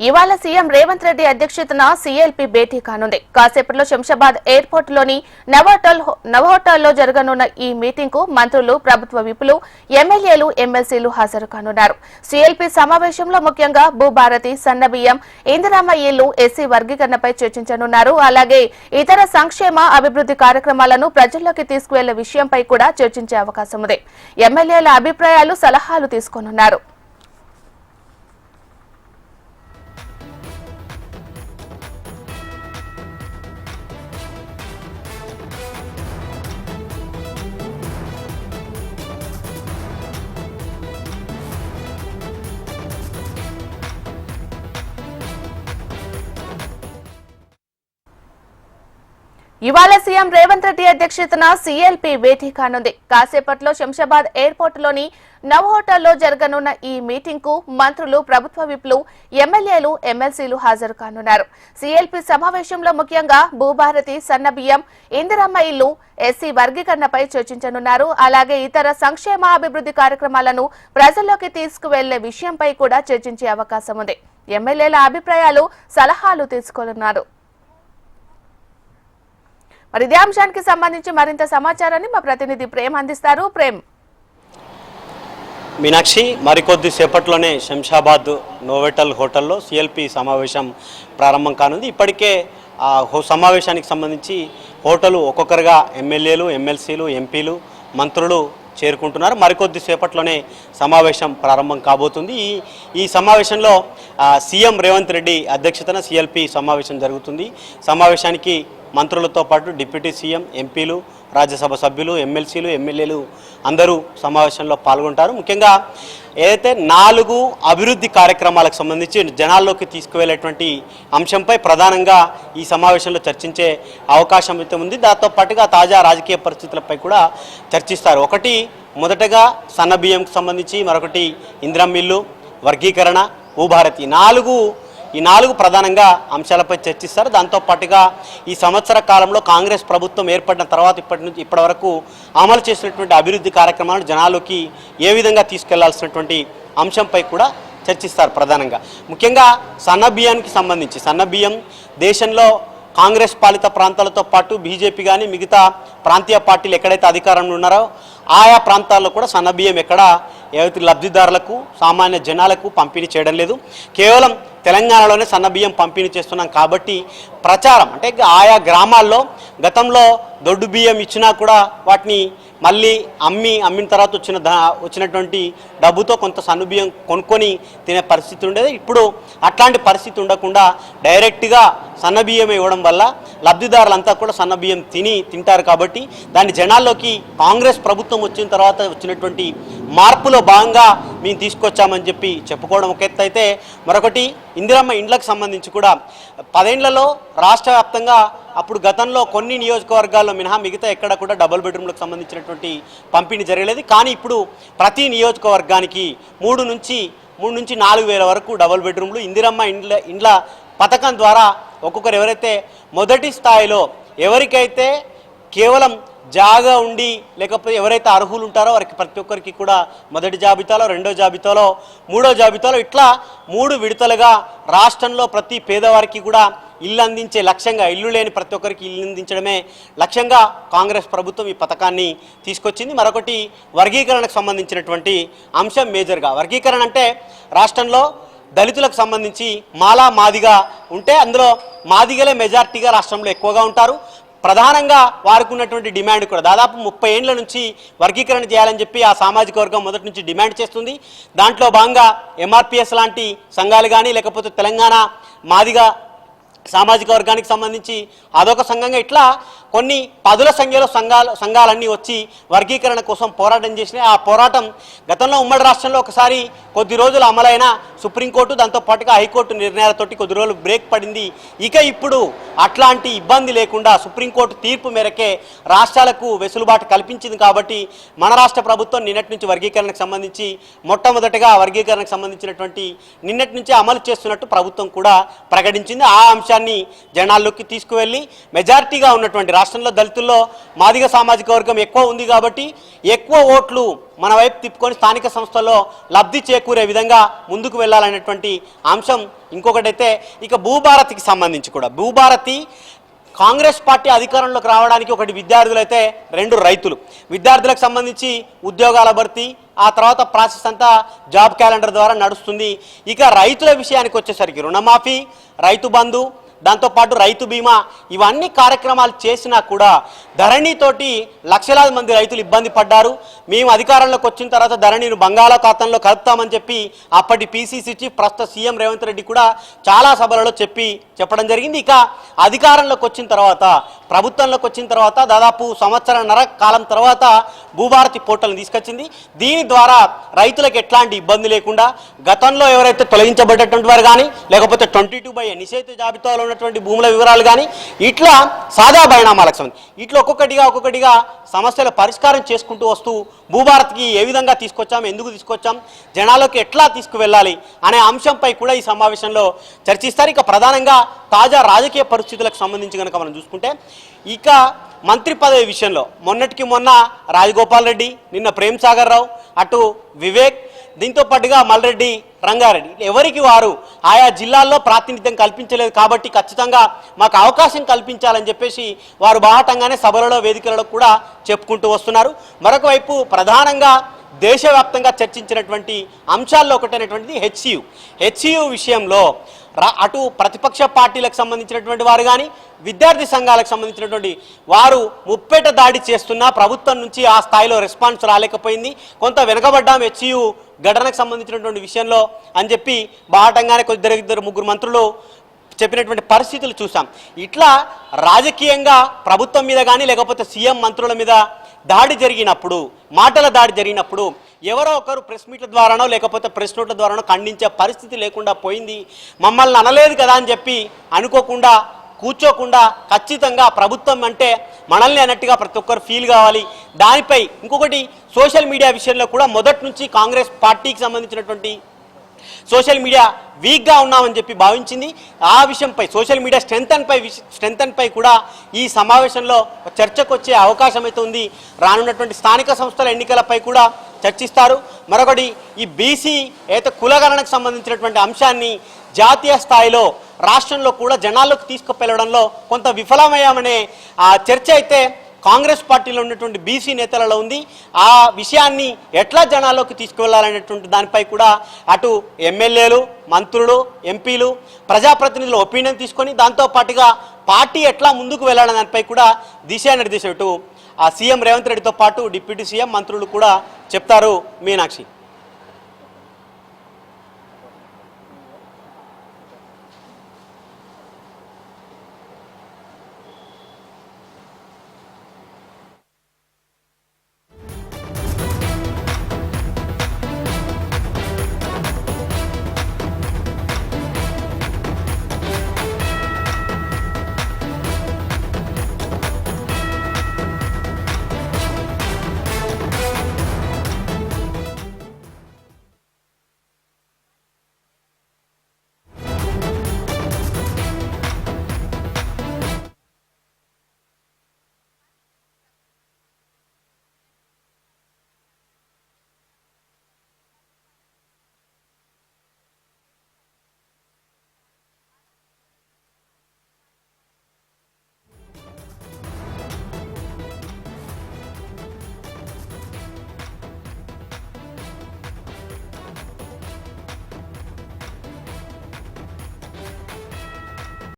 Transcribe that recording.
ఇవాళ సీఎం రేవంత్ రెడ్డి అధ్యక్షతన సీఎల్పీ భేటీ కానుంది. కాసేపట్లో శంషాబాద్ ఎయిర్పోర్ట్ లోని నవహోటల్లో జరగనున్న ఈ మీటింగ్ కు మంత్రులు, ప్రభుత్వ విపులు, ఎమ్మెల్యేలు, ఎమ్మెల్సీలు హాజరు కానున్నారు. సీఎల్పీ సమావేశంలో ముఖ్యంగా భూభారతి, సన్నబియ్యం, ఇందిరమ్మ ఇళ్లు, ఎస్సీ వర్గీకరణపై చర్చించనున్నారు. అలాగే ఇతర సంక్షేమ, అభివృద్ధి కార్యక్రమాలను ప్రజల్లోకి తీసుకువెళ్లే విషయంపై కూడా చర్చించే అవకాశం ఉంది. ఎమ్మెల్యేల అభిప్రాయాలు, సలహాలు తీసుకోనున్నారు. ఇవాళ సీఎం రేవంత్ రెడ్డి అధ్యక్షతన సీఎల్పీ భేటీ కానుంది. కాసేపట్లో శంషాబాద్ ఎయిర్పోర్ట్ లోని నవహోటల్లో జరగనున్న ఈ మీటింగ్ కు మంత్రులు, ప్రభుత్వ విపులు, ఎమ్మెల్యేలు, ఎమ్మెల్సీలు హాజరు కానున్నారు. సీఎల్పీ సమావేశంలో ముఖ్యంగా భూభారతి, సన్నబియ్యం, ఇందిరమ్మ ఇళ్లు, ఎస్సీ వర్గీకరణపై చర్చించనున్నారు. అలాగే ఇతర సంక్షేమ, అభివృద్ధి కార్యక్రమాలను ప్రజల్లోకి తీసుకువెళ్లే విషయంపై కూడా చర్చించే అవకాశం ఉంది. ఎమ్మెల్యేల అభిప్రాయాలు, సలహాలు తీసుకోనున్నారు. మరి ఇదే అంశానికి సంబంధించి మరింత సమాచారాన్ని మా ప్రతినిధి ప్రేమ్ అందిస్తారు. ప్రేమ్. మీనాక్షి, మరికొద్ది సేపట్లోనే శంషాబాద్ నోవెటల్ హోటల్లో సీఎల్పీ సమావేశం ప్రారంభం కానుంది. ఇప్పటికే ఆ సమావేశానికి సంబంధించి హోటల్ ఒక్కొక్కరుగా ఎమ్మెల్యేలు, ఎమ్మెల్సీలు, ఎంపీలు, మంత్రులు చేరుకుంటున్నారు. మరికొద్ది సేపట్లోనే సమావేశం ప్రారంభం కాబోతుంది. ఈ సమావేశంలో సీఎం రేవంత్ రెడ్డి అధ్యక్షతన సీఎల్పీ సమావేశం జరుగుతుంది. సమావేశానికి మంత్రులతో పాటు డిప్యూటీ సీఎం, ఎంపీలు, రాజ్యసభ సభ్యులు, ఎమ్మెల్సీలు, ఎమ్మెల్యేలు అందరూ సమావేశంలో పాల్గొంటారు. ముఖ్యంగా ఏదైతే 4 అభివృద్ధి కార్యక్రమాలకు సంబంధించి జనాల్లోకి తీసుకువెళ్ళేటువంటి అంశంపై ప్రధానంగా ఈ సమావేశంలో చర్చించే అవకాశం అయితే ఉంది. దాంతో పాటుగా తాజా రాజకీయ పరిస్థితులపై కూడా చర్చిస్తారు. మొదటగా సన్నబియ్యంకు సంబంధించి, మరొకటి ఇందిరమ్మ ఇల్లు, వర్గీకరణ, భూభారతి, ఈ 4 ప్రధానంగా అంశాలపై చర్చిస్తారు. దాంతోపాటుగా ఈ సంవత్సర కాలంలో కాంగ్రెస్ ప్రభుత్వం ఏర్పడిన తర్వాత ఇప్పటి వరకు అమలు చేసినటువంటి అభివృద్ధి కార్యక్రమాలను జనాల్లోకి ఏ విధంగా తీసుకెళ్లాల్సినటువంటి అంశంపై కూడా చర్చిస్తారు. ప్రధానంగా ముఖ్యంగా సన్నబియ్యానికి సంబంధించి, సన్నబియ్యం దేశంలో కాంగ్రెస్ పాలిత ప్రాంతాలతో పాటు బీజేపీ కానీ మిగతా ప్రాంతీయ పార్టీలు ఎక్కడైతే అధికారంలో ఉన్నారో ఆయా ప్రాంతాల్లో కూడా సన్నబియ్యం ఏవైతే లబ్ధిదారులకు, సామాన్య జనాలకు పంపిణీ చేయడం లేదు. కేవలం తెలంగాణలోనే సన్నబియ్యం పంపిణీ చేస్తున్నాం కాబట్టి ప్రచారం అంటే ఆయా గ్రామాల్లో గతంలో దొడ్డు బియ్యం ఇచ్చినా కూడా వాటిని మళ్ళీ అమ్మిన తర్వాత వచ్చినటువంటి డబ్బుతో కొంత సన్నబియ్యం కొనుక్కొని తినే పరిస్థితి ఉండేది. ఇప్పుడు అట్లాంటి పరిస్థితి ఉండకుండా డైరెక్ట్గా సన్నబియ్యం ఇవ్వడం వల్ల లబ్ధిదారులంతా కూడా సన్నబియ్యం తింటారు. కాబట్టి దాన్ని జనాల్లోకి కాంగ్రెస్ ప్రభుత్వం వచ్చిన తర్వాత వచ్చినటువంటి మార్పులో భాగంగా మేము తీసుకొచ్చామని చెప్పి చెప్పుకోవడం ఒక ఎత్తు అయితే, మరొకటి ఇందిరమ్మ ఇండ్లకు సంబంధించి కూడా 10 ఏళ్లలో రాష్ట్ర వ్యాప్తంగా అప్పుడు గతంలో కొన్ని నియోజకవర్గాల్లో మినహా మిగతా ఎక్కడ కూడా డబుల్ బెడ్రూమ్లకు సంబంధించినటువంటి పంపిణీ జరగలేదు. కానీ ఇప్పుడు ప్రతి నియోజకవర్గానికి 3 నుంచి 4,000 వరకు డబుల్ బెడ్రూమ్లు ఇందిరమ్మ ఇండ్ల పథకం ద్వారా ఒక్కొక్కరు ఎవరైతే మొదటి స్థాయిలో ఎవరికైతే కేవలం జాగా ఉండి లేకపోతే ఎవరైతే అర్హులు ఉంటారో వారికి ప్రతి ఒక్కరికి కూడా మొదటి జాబితాలో, రెండో జాబితాలో, మూడో జాబితాలో ఇట్లా 3 విడతలుగా రాష్ట్రంలో ప్రతి పేదవారికి కూడా ఇల్లు అందించే లక్ష్యంగా, ఇల్లు లేని ప్రతి ఒక్కరికి ఇల్లు అందించడమే లక్ష్యంగా కాంగ్రెస్ ప్రభుత్వం ఈ పథకాన్ని తీసుకొచ్చింది. మరొకటి వర్గీకరణకు సంబంధించినటువంటి అంశం మేజర్గా. వర్గీకరణ అంటే రాష్ట్రంలో దళితులకు సంబంధించి మాలా మాదిగా ఉంటే అందులో మాదిగలే మెజార్టీగా రాష్ట్రంలో ఎక్కువగా ఉంటారు. ప్రధానంగా వారికి ఉన్నటువంటి డిమాండ్ కూడా దాదాపు 30 ఏళ్ల నుంచి వర్గీకరణ చేయాలని చెప్పి ఆ సామాజిక వర్గం మొదటి నుంచి డిమాండ్ చేస్తుంది. దాంట్లో భాగంగా ఎంఆర్పిఎస్ లాంటి సంఘాలు కానీ లేకపోతే తెలంగాణ మాదిగా సామాజిక వర్గానికి సంబంధించి అదొక సంఘంగా ఇట్లా కొన్ని 10ల సంఖ్యలో సంఘాలన్నీ వచ్చి వర్గీకరణ కోసం పోరాటం చేసినాయి. ఆ పోరాటం గతంలో ఉమ్మడి రాష్ట్రంలో ఒకసారి కొద్ది రోజులు అమలైన సుప్రీంకోర్టు, దాంతోపాటుగా హైకోర్టు నిర్ణయాలతోటి కొద్ది రోజులు బ్రేక్ పడింది. ఇప్పుడు అట్లాంటి ఇబ్బంది లేకుండా సుప్రీంకోర్టు తీర్పు మేరకే రాష్ట్రాలకు వెసులుబాటు కల్పించింది. కాబట్టి మన రాష్ట్ర ప్రభుత్వం నిన్నటి నుంచి వర్గీకరణకు సంబంధించి మొట్టమొదటిగా వర్గీకరణకు సంబంధించినటువంటి నిన్నటి నుంచి అమలు చేస్తున్నట్టు ప్రభుత్వం కూడా ప్రకటించింది. ఆ అంశాన్ని జనాల్లోకి తీసుకువెళ్ళి మెజారిటీగా ఉన్నటువంటి రాష్ట్రంలో దళితుల్లో మాదిగ సామాజిక వర్గం ఎక్కువ ఉంది కాబట్టి ఎక్కువ ఓట్లు మన వైపు తిప్పుకొని స్థానిక సంస్థల్లో లబ్ధి చేకూరే విధంగా ముందుకు వెళ్ళాలనేటువంటి అంశం. ఇంకొకటైతే ఇక భూభారతికి సంబంధించి కూడా భూభారతి కాంగ్రెస్ పార్టీ అధికారంలోకి రావడానికి ఒకటి విద్యార్థులైతే రెండు రైతులు. విద్యార్థులకు సంబంధించి ఉద్యోగాల భర్తీ ఆ తర్వాత ప్రాసెస్ అంతా జాబ్ క్యాలెండర్ ద్వారా నడుస్తుంది. ఇక రైతుల విషయానికి వచ్చేసరికి రుణమాఫీ, రైతు బంధు, దాంతోపాటు రైతు బీమా ఇవన్నీ కార్యక్రమాలు చేసినా కూడా ధరణితోటి లక్షలాది మంది రైతులు ఇబ్బంది పడ్డారు. మేము అధికారంలోకి వచ్చిన తర్వాత ధరణిని బంగాళాఖాతంలో కలుపుతామని చెప్పి అప్పటి పీసీసీ చీఫ్ ప్రస్తుత సీఎం రేవంత్ రెడ్డి కూడా చాలా సభలలో చెప్పడం జరిగింది. ఇక అధికారంలోకి వచ్చిన తర్వాత ప్రభుత్వంలోకి వచ్చిన తర్వాత దాదాపు సంవత్సరన్నర కాలం తర్వాత భూభారతి పోర్టల్ని తీసుకొచ్చింది. దీని ద్వారా రైతులకు ఎట్లాంటి ఇబ్బంది లేకుండా గతంలో ఎవరైతే తొలగించబడ్డటువంటి వారు కానీ లేకపోతే 22/N నిషేధ జాబితాలో ఉన్నటువంటి భూముల వివరాలు కానీ ఇట్లా సాదా పరిణామాలకు సంబంధించి ఇట్లా ఒక్కొక్కటిగా సమస్యల పరిష్కారం చేసుకుంటూ వస్తూ భూభారత్కి ఏ విధంగా తీసుకొచ్చాం, ఎందుకు తీసుకొచ్చాం, జనాలకు ఎట్లా తీసుకువెళ్ళాలి అనే అంశంపై కూడా ఈ సమావేశంలో చర్చిస్తారు. ఇక ప్రధానంగా తాజా రాజకీయ పరిస్థితులకు సంబంధించి కనుక మనం చూసుకుంటే ఇక మంత్రి పదవి విషయంలో మొన్నటికి మొన్న రాజగోపాల్ రెడ్డి, నిన్న ప్రేమ్ సాగర్ రావు, అటు వివేక్, దీంతో పాటుగా మల్రెడ్డి, రంగారెడ్డి ఎవరికి వారు ఆయా జిల్లాల్లో ప్రాతినిధ్యం కల్పించలేదు కాబట్టి ఖచ్చితంగా మాకు అవకాశం కల్పించాలని చెప్పేసి వారు బాహటంగానే సభలలో వేదికలలో కూడా చెప్పుకుంటూ వస్తున్నారు. మరొక వైపు ప్రధానంగా దేశవ్యాప్తంగా చర్చించినటువంటి అంశాల్లో ఒకటైనటువంటిది హెచ్సియు విషయంలో అటు ప్రతిపక్ష పార్టీలకు సంబంధించినటువంటి వారు కానీ విద్యార్థి సంఘాలకు సంబంధించినటువంటి వారు ముప్పేట దాడి చేస్తున్నా ప్రభుత్వం నుంచి ఆ స్థాయిలో రెస్పాన్స్ రాలేకపోయింది. కొంత వెనకబడ్డాం హెచ్సియు ఘటనకు సంబంధించినటువంటి విషయంలో అని చెప్పి బాహటంగానే ఇద్దరు ముగ్గురు మంత్రులు చెప్పినటువంటి పరిస్థితులు చూసాం. ఇట్లా రాజకీయంగా ప్రభుత్వం మీద కానీ లేకపోతే సీఎం మంత్రుల మీద దాడి జరిగినప్పుడు, మాటల దాడి జరిగినప్పుడు ఎవరో ఒకరు ప్రెస్ మీట్ల ద్వారానో లేకపోతే ప్రెస్ నోట్ల ద్వారానో ఖండించే పరిస్థితి లేకుండా పోయింది. మమ్మల్ని అనలేదు కదా అని చెప్పి అనుకోకుండా కూర్చోకుండా ఖచ్చితంగా ప్రభుత్వం అంటే మనల్ని అన్నట్టుగా ప్రతి ఒక్కరు ఫీల్ కావాలి. దానిపై ఇంకొకటి సోషల్ మీడియా విషయంలో కూడా మొదటి నుంచి కాంగ్రెస్ పార్టీకి సంబంధించినటువంటి సోషల్ మీడియా వీక్గా ఉన్నామని చెప్పి భావించింది. ఆ విషయంపై సోషల్ మీడియా స్ట్రెంగ్తన్పై కూడా ఈ సమావేశంలో చర్చకు వచ్చే అవకాశం అయితే ఉంది. రానున్నటువంటి స్థానిక సంస్థల ఎన్నికలపై కూడా చర్చిస్తారు. మరొకటి ఈ బీసీ అయితే కులగణనకు సంబంధించినటువంటి అంశాన్ని జాతీయ స్థాయిలో రాష్ట్రంలో కూడా జనాల్లోకి తీసుకువెళ్ళడంలో కొంత విఫలమయ్యామనే చర్చ అయితే కాంగ్రెస్ పార్టీలో ఉన్నటువంటి బీసీ నేతలలో ఉంది. ఆ విషయాన్ని ఎట్లా జనాల్లోకి తీసుకువెళ్లాలనేటువంటి దానిపై కూడా అటు ఎమ్మెల్యేలు, మంత్రులు, ఎంపీలు, ప్రజాప్రతినిధుల ఒపీనియన్ తీసుకొని దాంతోపాటుగా పార్టీ ఎట్లా ముందుకు వెళ్ళాలనే దానిపై కూడా దిశానిర్దేశం ఇటు సీఎం రేవంత్ రెడ్డితో పాటు డిప్యూటీ సీఎం మంత్రులు కూడా చెప్తారు. మీనాక్షి.